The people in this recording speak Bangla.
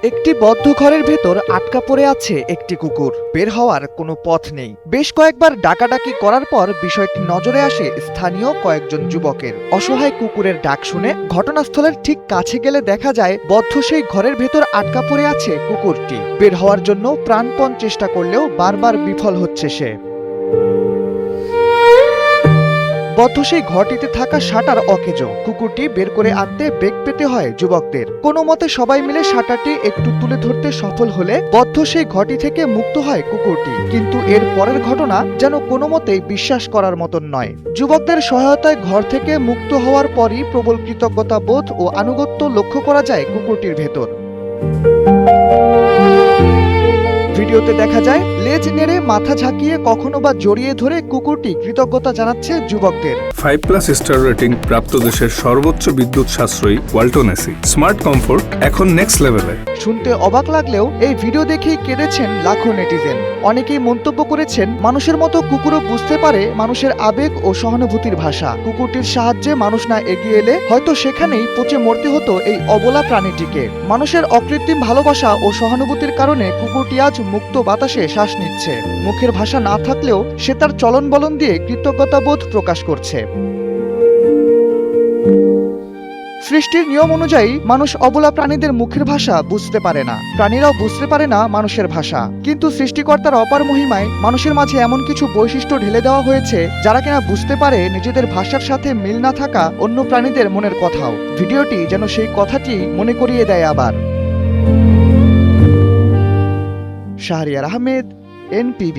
একটি বদ্ধ ঘরের ভেতর আটকা পড়ে আছে একটি কুকুর। বের হওয়ার কোনো পথ নেই। বেশ কয়েকবার ডাকাডাকি করার পর বিষয়টি নজরে আসে স্থানীয় কয়েকজন যুবকের। অসহায় কুকুরের ডাক শুনে ঘটনাস্থলের ঠিক কাছে গেলে দেখা যায় বদ্ধ সেই ঘরের ভেতর আটকা পড়ে আছে কুকুরটি। বের হওয়ার জন্য প্রাণপণ চেষ্টা করলেও বারবার বিফল হচ্ছে সে। বদ্ধ সেই ঘরটিতে থাকা শাটার অকেজো। কুকুরটি বের করে আনতে বেগ পেতে হয় যুবকদের। কোনো মতে সবাই মিলে শাটারটি একটু তুলে ধরতে সফল হলে বদ্ধ সেই ঘরটি থেকে মুক্ত হয় কুকুরটি। কিন্তু এর পরের ঘটনা যেন কোনো মতেই বিশ্বাস করার মতন নয়। যুবকদের সহায়তায় ঘর থেকে মুক্ত হওয়ার পরই প্রবল কৃতজ্ঞতা বোধ ও আনুগত্য লক্ষ্য করা যায় কুকুরটির ভেতর। ভিডিওতে দেখা যায় লেজ নেড়ে মাথা ঝাঁকিয়ে কখনো বা জড়িয়ে ধরে কুকুরটি কৃতজ্ঞতা জানাচ্ছে যুবকদের। 5+ স্টার রেটিং প্রাপ্ত দেশের সর্বোচ্চ বিদ্যুৎ সাশ্রয়ী ওয়ালটন এসি স্মার্ট কমফোর্ট এখন নেক্সট লেভেলে। শুনতে অবাক লাগলেও এই ভিডিও দেখেই কেঁদেছেন লাখো নেটিজেন। অনেকেই মন্তব্য করেছেন, মানুষের মতো কুকুরও বুঝতে পারে মানুষের আবেগ ও সহানুভূতির ভাষা। কুকুরটির সাহায্যে মানুষ না এগিয়ে এলে হয়তো সেখানেই পচে মরতে হতো এই অবলা প্রাণীটিকে। মানুষের অকৃত্রিম ভালোবাসা ও সহানুভূতির কারণে কুকুরটি আজ মুক্ত বাতাসে শ্বাস নিচ্ছে। মুখের ভাষা না থাকলেও সে তার চলন বলন দিয়ে কৃতজ্ঞতাবোধ প্রকাশ করছে। সৃষ্টির নিয়ম অনুযায়ী মানুষ অবলা প্রাণীদের মুখের ভাষা বুঝতে পারে না, প্রাণীরাও বুঝতে পারে না মানুষের ভাষা। কিন্তু সৃষ্টিকর্তার অপার মহিমায় মানুষের মাঝে এমন কিছু বৈশিষ্ট্য ঢেলে দেওয়া হয়েছে যারা কিনা বুঝতে পারে নিজেদের ভাষার সাথে মিল না থাকা অন্য প্রাণীদের মনের কথাও। ভিডিওটি যেন সেই কথাটি মনে করিয়ে দেয় আবার। শাহরিয়ার আহমেদ, NPV।